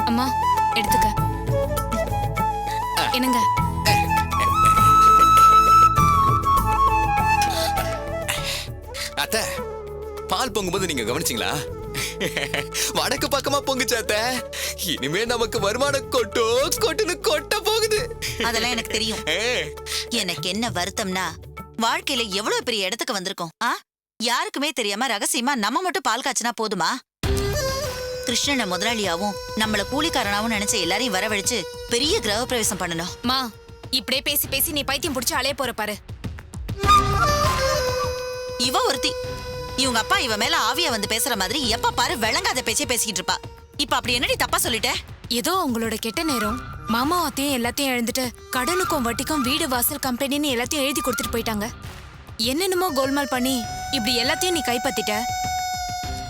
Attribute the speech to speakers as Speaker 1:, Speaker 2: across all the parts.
Speaker 1: அம்மா எடுத்துக்க. என்னங்க?
Speaker 2: அத்தை, பால் பொங்கும்போது நீங்க கவனிச்சீங்களா? வடக்கு பக்கமா பொங்குச்சு அத்தை. இனிமே நமக்கு வருமானம் கொட்டுன்னு கொட்ட போகுது.
Speaker 3: அதெல்லாம் எனக்கு தெரியும். எனக்கு என்ன வருத்தம்னா, வாழ்க்கையில எவ்வளவு பெரிய இடத்துக்கு வந்திருக்கோம். யாருக்குமே தெரியாம ரகசியமா நம்ம மட்டும் பால் காய்ச்சினா போதுமா? கிருஷ்ணனை முதலாளியாவும் நம்மள கூலிக்காரனாவும் நினைச்ச எல்லாரையும் வரவழைச்சு பெரிய கிரக பிரவேசம் பண்ணணும்.
Speaker 1: மா, இப்படியே பேசி பேசி நீ பைத்தியம் புடிச்சு அலைய போற பாரு.
Speaker 3: இவ ஒருத்தி, இவங்க அப்பா இவ மேல ஆவியா வந்து பேசுற மாதிரி எப்ப பாரு விளங்காத பேச்சே பேசிக்கிட்டு இருப்பா. இப்ப அப்படி என்னடி தப்பா சொல்லிட்ட?
Speaker 1: ஏதோ உங்களோட கெட்ட நேரம். மாமா அத்தையும் எல்லாத்தையும் எழுந்துட்டு கடனுக்கும் வட்டிக்கும் வீடு வாசல் கம்பெனின்னு எல்லாத்தையும் எழுதி கொடுத்துட்டு போயிட்டாங்க. என்னென்னமோ கோல்மால் பண்ணி இப்படி எல்லாத்தையும் நீ கைப்பத்திட்ட.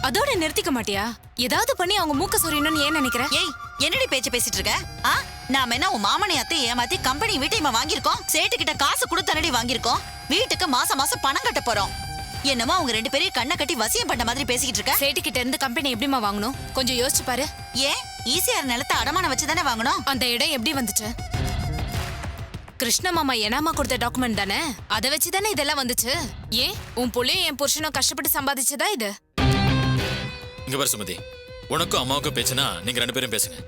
Speaker 1: அதோட நிறுத்திக்க மாட்டியா? ஏதாவது பண்ணி அவங்க மூக்க சொரியணும்னு ஏன் நினைக்கிற?
Speaker 3: ஏய், என்னடி பேச்சு பேசிட்டு இருக்க? நாம என்ன உன் மாமனை அத்தை ஏமாத்தி கம்பெனி வீட்டையுமா வாங்கியிருக்கோம்? சேட்டுக்கிட்ட காசு கொடுத்தானடி வாங்கியிருக்கோம். வீட்டுக்கு மாசம் மாசம் பணம் கட்ட போறோம். என்னமோ அவங்க ரெண்டு பேரையும் கண்ணை கட்டி வசியம் பண்ண மாதிரி பேசிக்கிட்டு இருக்க.
Speaker 1: சேட்டு கிட்ட இருந்து கம்பெனி எப்படிமா வாங்கணும்? கொஞ்சம் யோசிச்சு பாரு.
Speaker 3: ஏன் ஈசிஆர் நிலத்தை அடமானம் வச்சுதானே வாங்கணும்?
Speaker 1: அந்த இடம் எப்படி வந்துச்சு? கிருஷ்ண மாமா எனாமா கொடுத்த டாக்குமெண்ட் தானே, அதை வச்சுதானே இதெல்லாம் வந்துச்சு. ஏன் உன் புள்ளையும் என் புருஷனும் கஷ்டப்பட்டு சம்பாதிச்சதா இது?
Speaker 4: இங்க பாரு சுமதி, உனக்கும் அம்மாவுக்கும் பேச்சுனா நீங்க ரெண்டு பேரும் பேசுங்க.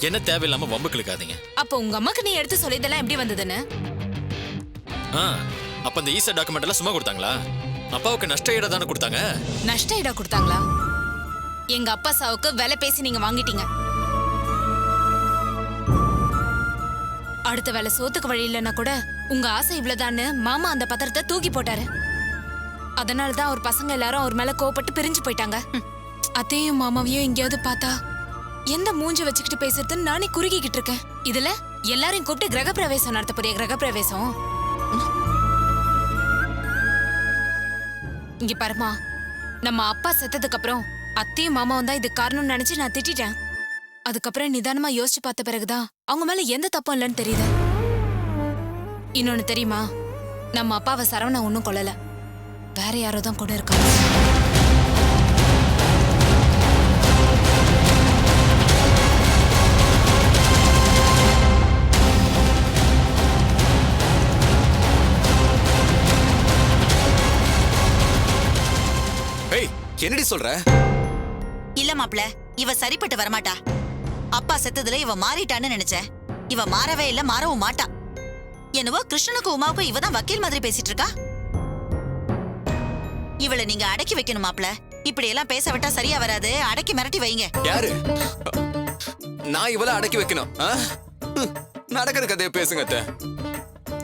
Speaker 4: என்ன தேவையில்லாம வம்பு கிழக்காதீங்க.
Speaker 1: அப்ப உங்க அம்மாக்கு நீ எடுத்து சொல்லிதெல்லாம் எப்படி வந்ததுன்னு?
Speaker 4: அப்ப அந்த ஈசா டாக்குமெண்ட் எல்லாம் சும்மா கொடுத்தாங்களா? அப்பாவுக்கு நஷ்ட ஈடா தானே கொடுத்தாங்க.
Speaker 1: நஷ்ட ஈடா கொடுத்தாங்களா? எங்க அப்பா சாவுக்கு விலை பேசி நீங்க வாங்கிட்டீங்க. அடுத்த வேலை சோத்துக்கு வழி இல்லைன்னா கூட உங்க ஆசை இவ்வளவுதான்னு மாமா அந்த பத்திரத்தை தூக்கி போட்டாரு. அதனாலதான் அவர் பசங்க எல்லாரும் அவர் மேல கோவப்பட்டு பிரிஞ்சு போயிட்டாங்க. அத்தையும் மாமாவையும் எங்கேயாவது பார்த்தா எந்த மூஞ்ச வச்சுக்கிட்டு பேசுறதுன்னு நானே குறுகிக்கிட்டு இருக்கேன். இதுல எல்லாரையும் கூப்பிட்டு கிரக பிரவேசம் நடத்த போறிய? கிரக பிரவேசம் இங்க பாருமா, நம்ம அப்பா செத்ததுக்கு அப்புறம் அத்தையும் மாமாவும் தான் இது காரணம்னு நினைச்சு நான் திட்டிட்டேன். அதுக்கப்புறம் நிதானமா யோசிச்சு பார்த்த பிறகுதான் அவங்க மேல எந்த தப்பும் இல்லைன்னு தெரியுது. இன்னொன்னு தெரியுமா, நம்ம அப்பாவை சரவணா ஒன்னும் கொல்லல, வேற யாரோ தான் கூட இருக்காங்க.
Speaker 2: என்னடி சொல்ற?
Speaker 3: இல்ல மாப்ள, இவ சரிப்பட்டு வரமாட்டா. அப்பா செத்ததுல இவ மாறிட்டான்னு நினைச்சேன். இவ மாறவே இல்ல, மாறவும் மாட்டா. என்னவோ கிருஷ்ணனுக்கும் உமாவுக்கும் இவ தான் வக்கீல் மாதிரி பேசிட்டு இருக்கா. இவளை நீங்க அடக்கி வைக்கணும் மாப்ள. இப்படி எல்லாம் பேச விட்டா சரியா வராது. அடக்கி மிரட்டி வைங்க.
Speaker 2: யாரு? நான் இவளை அடக்கி வைக்கணும்? நடக்கிற கதையை பேசுங்க அத்தை.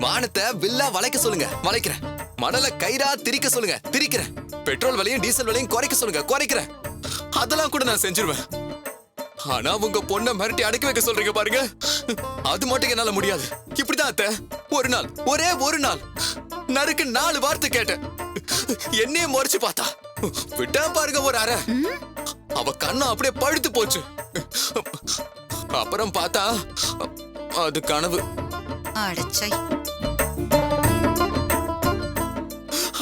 Speaker 2: வானத்தை வில்லா வளைக்க சொல்லுங்க, வளைக்கிறேன். மணல கயிறா திரிக்க சொல்லுங்க, திரிக்கிறேன். பெட்ரோல் விலையும் டீசல் விலையும் குறைக்க சொல்லுங்க, குறைக்கிறேன். அதெல்லாம் கூட நான் செஞ்சிருவேன். ஆனா உங்க பொண்ணை மிரட்டி அடக்கி வைக்க சொல்றீங்க பாருங்க, அது மட்டும் என்னால முடியாது. இப்படிதான் அத்தை, ஒரு நாள், ஒரே ஒரு நாள் நறுக்கு 4 வார்த்தை கேட்டேன். என்னையே முறைச்சு பார்த்தா, விட்டா பாருங்க ஒரு அரை. அவ கண்ணம் அப்படியே பழுத்து போச்சு. அப்புறம் பார்த்தா அது கனவு.
Speaker 3: அடச்சை.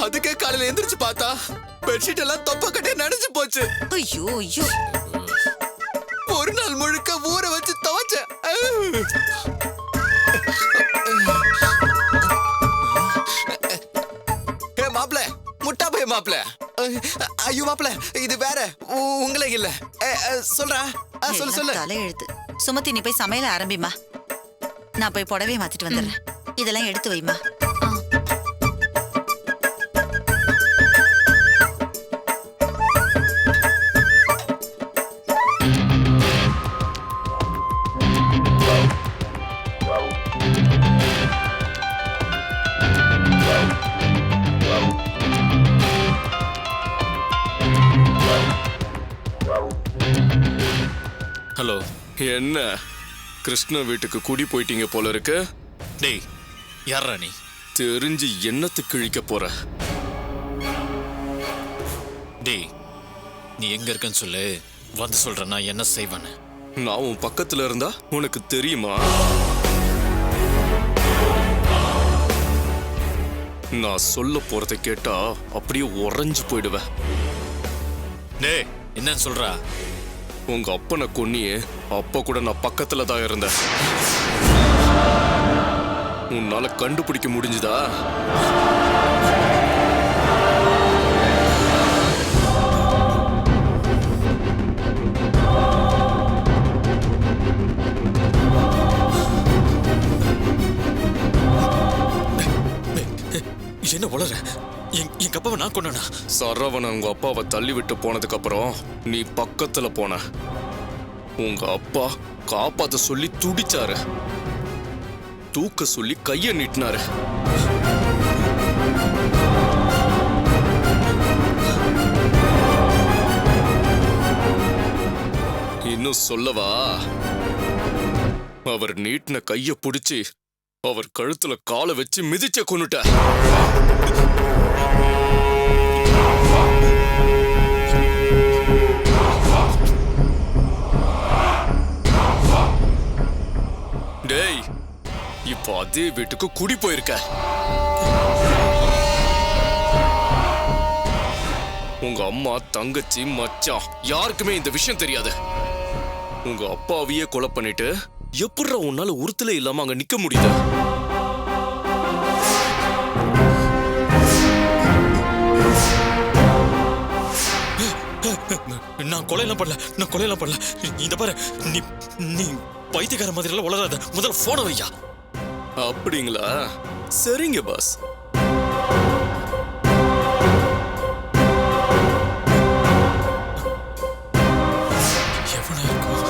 Speaker 2: அதுக்கே காலையில எந்திரிச்சு பார்த்தா பெட்ஷீட் எல்லாம் தொப்ப கட்டே நனைஞ்சு போச்சு.
Speaker 3: ஐயோ ஐயோ.
Speaker 2: ஒரு நாள் முழுக்க ஊற வச்சு துவைச்சேன். மாப்பிள, முட்டா போய் மாப்பிள. ஐயோ மாப்பிள, இது வேற, உங்களே இல்ல. சொல்றா, சொல்லு சொல்லு.
Speaker 3: தலையெழுத்து. சுமதி, நீ போய் சமையல ஆரம்பிமா. நான் போய் புடவையை மாத்திட்டு வந்துடுறேன். இதெல்லாம் எடுத்து வைமா.
Speaker 4: ஹலோ.
Speaker 2: என்ன கிருஷ்ண வீட்டுக்கு குடி போயிட்டீங்க போல இருக்கு.
Speaker 4: டேய், யாரா நீ?
Speaker 2: தெரிஞ்சு என்னத்துக்கு கிழிக்க போற?
Speaker 4: டேய், நீ எங்க இருக்கன்னு சொல்லு, வந்து சொல்ற நான் என்ன செய்வேன்னு.
Speaker 2: நான் உன் பக்கத்துல இருந்தா உனக்கு தெரியுமா? நான் சொல்ல போறதை கேட்டா அப்படியே உறைஞ்சு போயிடுவேன்.
Speaker 4: டேய், என்னன்னு சொல்றா?
Speaker 5: உங்க அப்பனை கொன்னியே, அப்ப கூட நான் பக்கத்துல தான் இருந்தேன். உன்னால கண்டுபிடிக்க முடிஞ்சுதா?
Speaker 4: என்ன வளர? எங்க அப்பாவை நான் கொண்டானா?
Speaker 5: சரவணன் உங்க அப்பாவை தள்ளி விட்டு போனதுக்கு அப்புறம் நீ பக்கத்துல போன. உங்க அப்பா காப்பாத்த சொல்லி துடிச்சாரு, தூக்க சொல்லி கைய நீட்டினாரு. இன்னும் சொல்லவா? அவர் நீட்டின கைய புடிச்சு அவர் கழுத்துல காலை வச்சு மிதிச்ச கொன்னுட்ட. டேய், இப்போ அதே வீட்டுக்கு குடி போயிருக்க. உங்க அம்மா, தங்கச்சி, மச்சான் யாருக்குமே இந்த விஷயம் தெரியாது. உங்க அப்பாவையே கொலை பண்ணிட்டு எப்படிடா உன்னால உறுத்தல இல்லாம அங்க நிக்க முடியுது?
Speaker 4: நான் கொலையெல்லாம் பண்ணல. இந்த பாரு, நீ பைத்தியக்கார மாதிரி எல்லாம் வளராத. முதல்ல போன வையா.
Speaker 5: அப்படிங்களா? சரிங்க பாஸ்.
Speaker 4: எவனா இருக்கும்?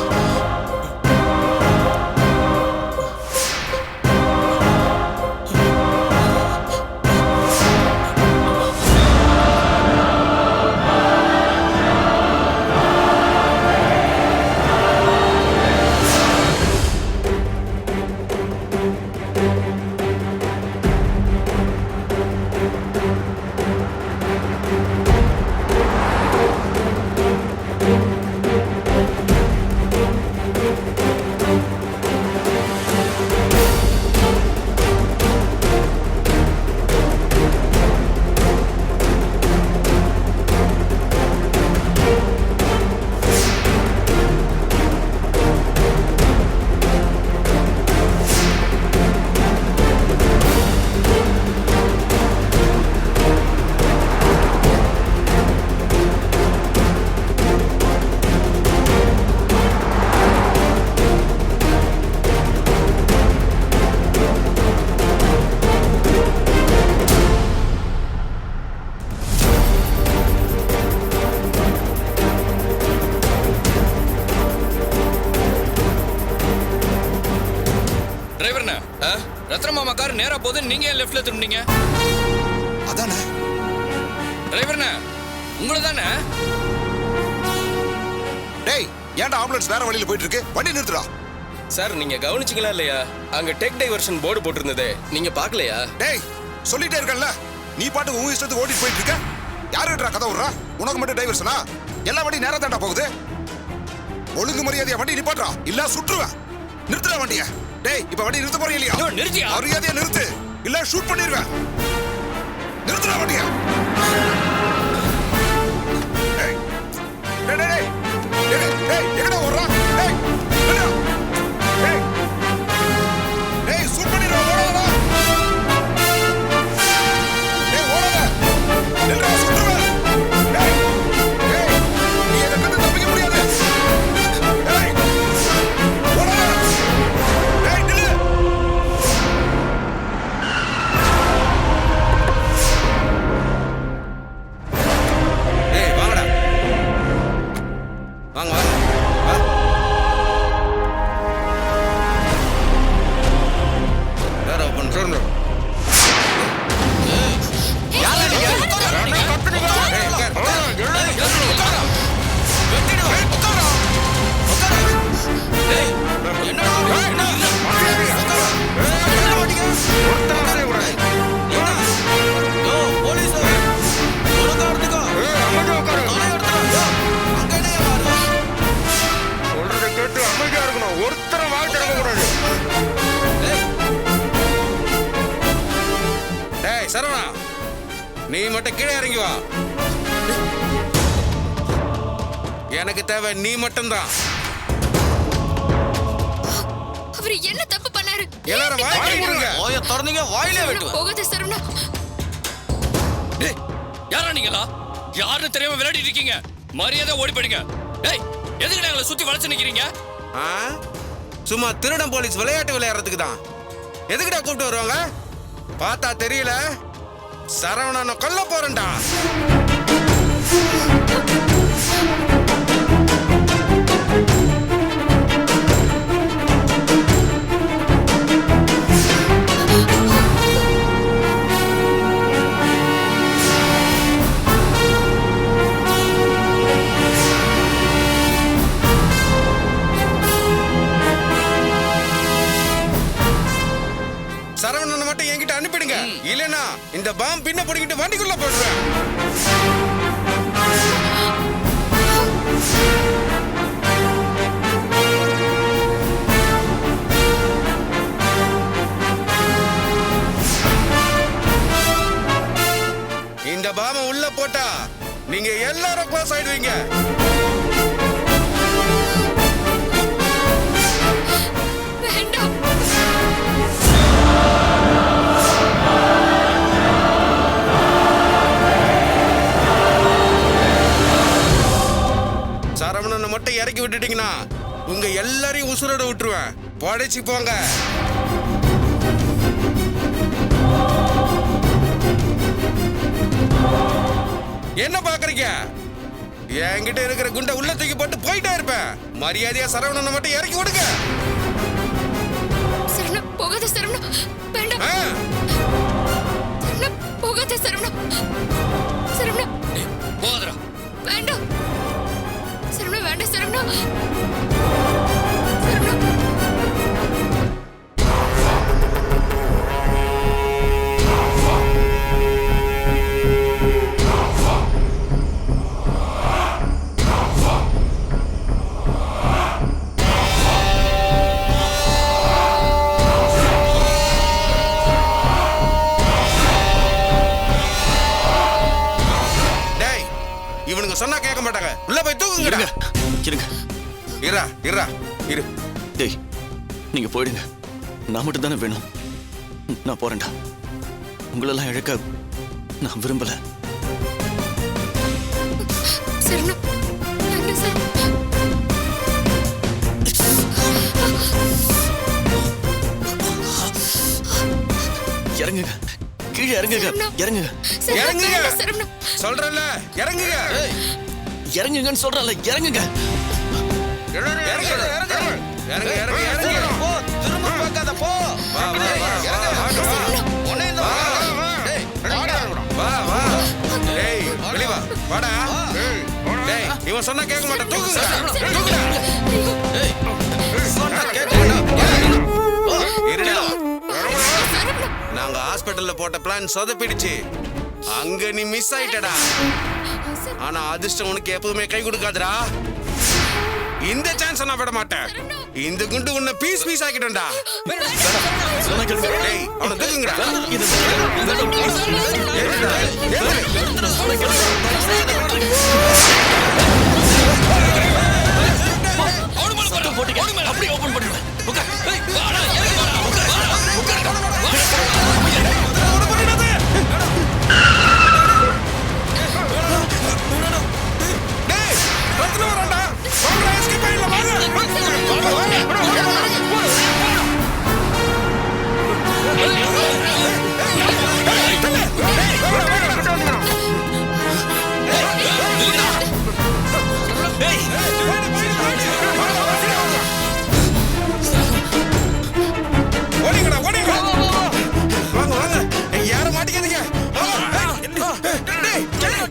Speaker 2: ரத்னமாமா கார் நேரா போது, நீங்க ஏன் லெஃப்ட்ல திரும்பினீங்க?
Speaker 6: அதானே
Speaker 2: டிரைவர்ண்ணே, உங்களை தானே?
Speaker 6: டேய், ஏன்டா ஆம்புலன்ஸ் வேற வழியில போயிட்டு இருக்கு? வண்டி நிறுத்துடா.
Speaker 2: சார், நீங்க கவனிச்சிங்களா இல்லையா? அங்க டெக் டைவர்ஷன் போர்டு போட்டிருந்ததே, நீங்க பாக்கலையா?
Speaker 6: டேய், சொல்லிட்டே இருக்கேன்ல, நீ பாட்டு உன் இஷ்டத்துக்கு ஓட்டிட்டு போயிட்டு இருக்க. யாருடா கதை விடுறா? உனக்கு மட்டும் டைவர்ஷனா? எல்லா வண்டி நேரா தாண்டா போகுது. ஒழுங்கு மரியாதையா வண்டி நிப்பாட்றா, இல்ல சுற்றுவேன். நிறுத்துடா வண்டிய. டேய், இப்ப வண்டி நிறுத்த போறீங்க இல்லையா?
Speaker 2: நிறுத்தியா?
Speaker 6: மரியாதையா நிறுத்து, இல்ல ஷூட் பண்ணிடுவேன். நிறுத்துடா வண்டிய. டேய் டேய் டேய் டேய் டேய், எங்கடா ஓடுறா? டேய் நில்லு. டேய் டேய், ஷூட் பண்ணிடுவா. ஓடாதடா. டேய் ஓடாத. நில்றா, சுற்றுவேன். டேய் டேய், நீ என்ன கண்டு தப்பிக்க முடியாது. டேய் ஓடாத. டேய் நில்லு.
Speaker 2: டேய் வாங்கடா, வாங்க வாங்க. வேற ஓபன் சொல்லு. டேய் சரவணா, நீ மட்டும் கீழே இறங்கி வா.
Speaker 7: எனக்கு தேவை நீ மட்டும்தான்.
Speaker 1: அவர் என்ன தப்பு பண்ணாரு?
Speaker 7: எல்லாரும் வாய் மூடுங்க.
Speaker 2: வாயை திறந்தீங்க வாயிலே வெட்டுவேன்.
Speaker 1: போகாத சரவணா.
Speaker 4: டேய் யாரா நீங்களா? யாருன்னு தெரியாம விளையாடிட்டு இருக்கீங்க. மரியாதை ஓடி போயிடுங்க. டேய் எதுக்கு எங்களை சுத்தி வளைச்சு நிக்கிறீங்க?
Speaker 7: ஆ? சும்மா திருடன் போலீஸ் விளையாட்டு விளையாடுறதுக்கு தான். எதுக்குடா கூப்பிட்டு வருவாங்க? பார்த்தா தெரியல, சரவணனை கொல்ல போறேன்டா. சரவணனை மட்டும் என்கிட்ட அனுப்பிடுங்க, இல்லனா இந்த பாம் பின்ன பிடிக்கிட்டு வண்டிக்குள்ள போடுறேன். இந்த பாம உள்ள போட்டா நீங்க எல்லாரும் க்ளோஸ் ஆயிடுவீங்க.
Speaker 1: வேண்டாம்.
Speaker 7: சரவணனை மட்டும் இறக்கி விட்டுட்டீங்கன்னா உங்க எல்லாரையும் உசுரோட விட்டுருவேன். படைச்சு போங்க. என்ன பாக்குறீங்க? என்கிட்ட இருக்கிற குண்டை உள்ள தூக்கி போட்டு போயிட்டே இருப்பேன். மரியாதையா சரவணனை மட்டும் இறக்கி விடுங்க.
Speaker 1: சரவணா போகாத சரவணா. வேண்டாம்.
Speaker 7: ஆ?
Speaker 1: சரவணா போகாத சரவணா. சரவணா
Speaker 4: போகாதடா.
Speaker 1: வேண்டாம். சரவணா வேண்டாம் சரவணா. சரவணா.
Speaker 7: டேய், இவனுங்க சொன்னா கேட்க மாட்டாங்க. உள்ள போய் தூக்குங்கடா.
Speaker 5: இருங்க
Speaker 7: இரா இரா இரு.
Speaker 5: டேய் நீங்க போயிடுங்க. நான் மட்டும் தானே வேணும். நான் போறேன்டா. உங்களெல்லாம் இழக்க நான் விரும்பல.
Speaker 1: சரவணா வேண்டாம் சார்.
Speaker 5: இறங்குங்க, கீழே இறங்குங்க, இறங்குங்க,
Speaker 1: சரவணா,
Speaker 7: இறங்குங்க.
Speaker 1: வேண்டாம் சரவணா.
Speaker 7: சொல்றேன்ல, இறங்குங்க.
Speaker 5: இறங்குங்கன்னு சொல்றேன்ல, இறங்குங்க.
Speaker 7: இறங்கு, இறங்கு, இறங்கு, இறங்கு, இறங்கு.
Speaker 2: போ திரும்ப பார்க்காத போ.
Speaker 7: வா, வா, வா, வா, வா, வா.
Speaker 2: உன்னை இந்த
Speaker 7: வா, வா.
Speaker 2: டேய் வாடா.
Speaker 7: வா, வா. டேய், வெளிய வா. வாடா. டேய், இவன் சொன்னா கேட்க மாட்டான். தூக்குங்க. தூக்குடா.
Speaker 2: டேய்
Speaker 7: சொன்னா கேட்க இருடா. நாங்க ஹாஸ்பிடல்ல போட்ட பிளான் சொதப்பிடுச்சு. அங்க நீ மிஸ் ஆயிட்டடா. ஆனா அதிர்ஷ்டம் உனக்கு எப்பவுமே கை கொடுக்காதுடா. இந்த சான்ஸ் நான் விட மாட்டேன். இந்த குண்டு உன்னை பீஸ் பீஸ் ஆக்கிட்டேன்டா. டேய், அவனை தூக்குங்கடா. ஏறுடா, ஏறு.
Speaker 5: சத்தம் போட்டீங்க, அப்படியே ஓபன் பண்ணிடுவேன். உட்கார். ஏய், வாடா, இறங்கி வாடா. உட்கார், உட்காருடா.
Speaker 7: டேய், பத்துல வரான்டா. வாங்கடா, escape ஆயிடலாம், ஓடிங்கடா, ஓடிங்க. வாங்க, வாங்க. யாரும் மாட்டிக்காதீங்க. டேய்,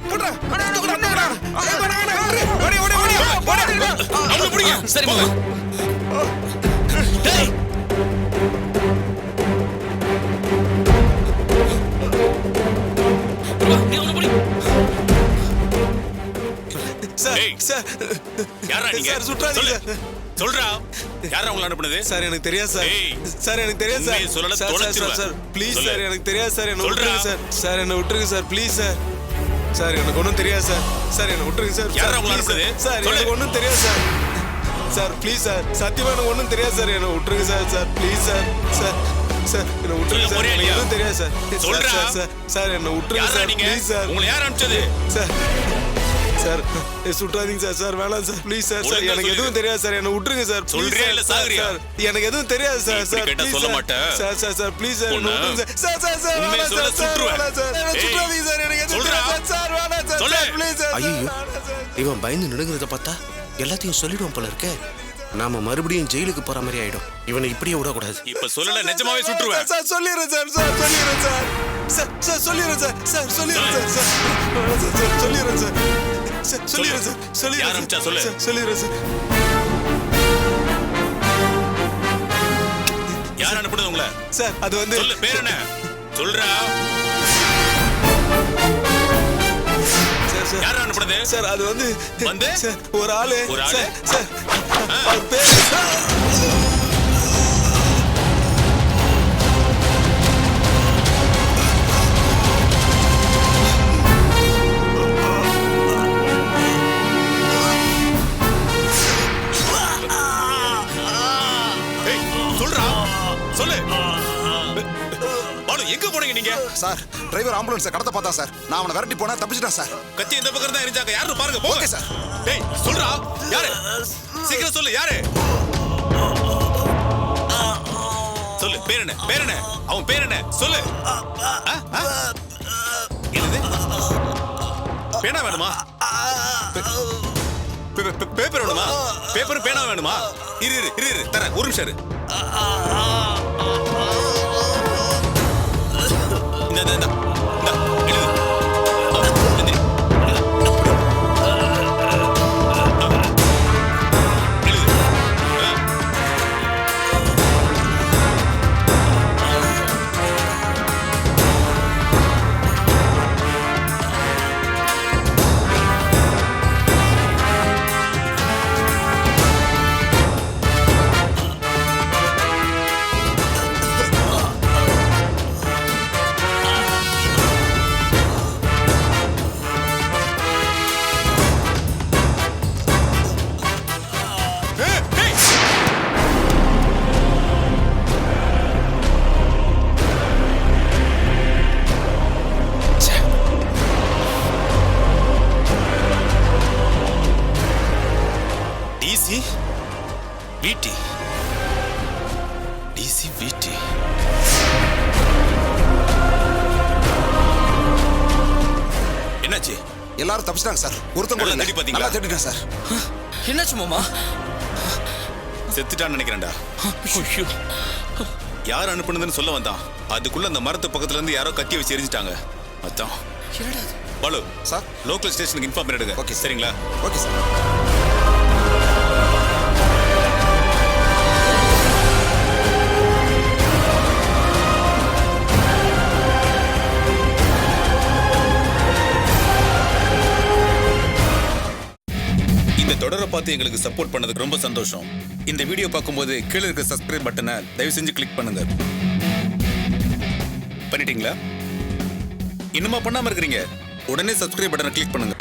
Speaker 7: போடுறா. தூக்குடா, தூக்குடா. ஓடி, ஓடி, ஓடி.
Speaker 4: அவனை பிடிங்க. சரி மாமா. டேய் நீ அவனை பிடி.
Speaker 8: சார்
Speaker 4: ஏய்.
Speaker 8: சார்
Speaker 4: யாரா நீங்க?
Speaker 8: சார் சுற்றாதீங்க
Speaker 4: சொல்லு. சொல்றா. யாரா உங்களை அனுப்புனது?
Speaker 8: சார் எனக்கு தெரியாது சார்
Speaker 4: ஏய்.
Speaker 8: சார் எனக்கு தெரியாது சார்
Speaker 4: உண்மையை சொல்லல,
Speaker 8: சார் சார்
Speaker 4: தொலைச்சிருவேன்.
Speaker 8: சார் ப்ளீஸ்
Speaker 4: சொல்லு.
Speaker 8: சார் எனக்கு தெரியாது சார் என்ன
Speaker 4: சொல்றா.
Speaker 8: விட்டுருங்க சார் சார் என்ன விட்டுருங்க சார் ப்ளீஸ் சார் சார் எனக்கு ஒன்றும் தெரியாது சார். சார் என்ன விட்டுருங்க சார்.
Speaker 4: யாரா
Speaker 8: சார்,
Speaker 4: உங்களை
Speaker 8: please
Speaker 4: அனுப்புறது?
Speaker 8: சார். சார் எனக்கு ஒன்றும் தெரியாது சார். சார் ப்ளீஸ் சார், சத்தியமா எனக்கு ஒன்றும் தெரியாது சார். என்ன விட்டுருங்க sir. Sir please sir. Sir sir என்ன விட்டுருங்க
Speaker 4: சொல்ல
Speaker 8: சார்.
Speaker 4: போறியா
Speaker 8: எனக்கு
Speaker 4: இல்லையா?
Speaker 8: எதுவும் தெரியாது சார்.
Speaker 4: சொல்றா.
Speaker 8: சார் சார் சார் என்ன விட்டுருங்க
Speaker 4: யாரா
Speaker 8: சார்.
Speaker 4: நீங்க?
Speaker 8: Please sir.
Speaker 4: உங்களை யார் அனுப்பிச்சது?
Speaker 8: சார் சார் சுற்றாதீங்க சார். சார் வேணாம் சார். Please sir. சார்
Speaker 4: ஒழுங்கா
Speaker 8: எனக்கு
Speaker 4: சொல்லு.
Speaker 8: எதுவும் தெரியாது சார். என்ன விட்டுருங்க சார். Please
Speaker 4: சொல்றியா
Speaker 8: சார்.
Speaker 4: இல்ல சாகுறியா?
Speaker 8: சார், எனக்கு எதுவும் தெரியாது சார்.
Speaker 4: இப்படி
Speaker 8: சார்
Speaker 4: கேட்டா
Speaker 8: please
Speaker 4: சொல்ல
Speaker 8: சார்.
Speaker 4: மாட்டேன்.
Speaker 8: Sir sir sir please sir என்ன
Speaker 4: பொண்ணு.
Speaker 8: விட்டுருங்க சார். சார் சார் சார்
Speaker 4: உண்மையை
Speaker 8: வேணாம்
Speaker 4: சொல்ல
Speaker 8: சார். சார்
Speaker 4: சுட்டுருவேன்.
Speaker 8: வேணாம் சார். என்ன
Speaker 4: ஏய்.
Speaker 8: சுற்றாதீங்க சார். எனக்கு எதுவும்
Speaker 4: சொல்றா.
Speaker 8: தெரியாது சார். சார் வேணாம் சார்.
Speaker 4: சொல்லு.
Speaker 8: Sir please sir.
Speaker 7: ஐயோ.
Speaker 8: வேணாம் சார்.
Speaker 7: இவன் பயந்து நடுங்கிறத பார்த்தா எல்லாத்தையும் சொல்லிடுவான் போல இருக்கே. நாம மறுபடியும் ஜெயிலுக்கு போற மாதிரி ஆயிடும். இவனை இப்படியே விடக்கூடாது.
Speaker 4: இப்ப சொல்லல நிஜமாவே சுட்டுருவேன்.
Speaker 8: சார் சொல்லிடுறேன் சார். சார் சொல்லிடுறேன் சார். சார் சார் சொல்லிடுறேன் சார். சார் சொல்லிடுறேன் சார். சார் வேணாம் சார். சார் சொல்லிடுறேன் சார். சார் சொல்லிடுறேன் சார்.
Speaker 4: யார்
Speaker 8: சொல்லிடுறேன்
Speaker 4: அனுப்பிச்சா
Speaker 8: சார்.
Speaker 4: சொல்லு.
Speaker 8: சார் சொல்லிடுறேன் சார்.
Speaker 4: யார் அனுப்புனது உங்களை?
Speaker 8: சார் அது வந்து
Speaker 4: சொல்லு பேர் என்ன? சொல்றா.
Speaker 8: சார் சார்
Speaker 4: யார் அனுப்புனது?
Speaker 8: சார் அது வந்து
Speaker 4: வந்து?
Speaker 8: சார் ஒரு ஆளு
Speaker 4: ஒரு ஆளு?
Speaker 8: சார் சார் அவர் பேர்
Speaker 4: ஏய், சொல்றா. சொல்லு. பாலு எங்க போனீங்க நீங்க?
Speaker 6: சார் டிரைவர் ஆம்புலன்ஸை கடத்த பார்த்தா சார். நான் அவனை விரட்டி போனா தப்பிச்சிட்டான் சார்.
Speaker 4: கத்தி இந்த பக்கம் தான் எரிஞ்சாங்க. யாரு பாருங்க. போங்க.
Speaker 6: Okay sir.
Speaker 4: டேய் சொல்றா. யாரு? சீக்கிரம் சொல்லு யாரு? சொல்லு பேர் என்ன? பேர் என்ன? அவன் பேர் என்ன? சொல்லு. என்னது? பேனா வேணுமா? பேப்பர் வேணுமா? பேப்பர் பேனா வேணுமா? இரு இரு இரு இரு தரேன். ஒரு நிமிஷம் இரு. இந்த இந்த இந்த எழுது. எந்திரி. எழுது. டிசி வீட்டி. டிசி வீட்டி. என்னாச்சு?
Speaker 6: எல்லாரும் தப்பிச்சிட்டாங்க சார். ஒருத்தன் கூட
Speaker 4: நல்லா
Speaker 6: இல்ல.
Speaker 4: தேடி பாத்தீங்களா?
Speaker 6: நல்லா தேடிட்டேன் சார்.
Speaker 5: என்னாச்சு மாமா?
Speaker 4: செத்துட்டான்னு நினைக்கிறேன்டா.
Speaker 5: ஐயோ.
Speaker 4: யார் அனுப்புனதுன்னு சொல்ல வந்தான். அதுக்குள்ள அந்த மரத்து பக்கத்துல இருந்து யாரோ கத்தி வச்சு எரிஞ்சிட்டாங்க. அதான். பாலு
Speaker 6: சார்
Speaker 4: லோக்கல் ஸ்டேஷனுக்கு இன்ஃபார்ம் பண்ணிடுங்க.
Speaker 6: ஓகே
Speaker 4: சரிங்களா?
Speaker 6: Okay sir.
Speaker 4: இந்த தொடரை பார்த்து எங்களுக்கு சப்போர்ட் பண்ணதுக்கு ரொம்ப சந்தோஷம். இந்த வீடியோ பார்க்கும்போது கீழே இருக்க சப்ஸ்கிரைப் பட்டனை தயவு செஞ்சு கிளிக் பண்ணுங்க. பண்ணிட்டீங்களா? இன்னுமா பண்ணாம இருக்கிறீங்க? உடனே சப்ஸ்கிரைப் பட்டனை கிளிக் பண்ணுங்க.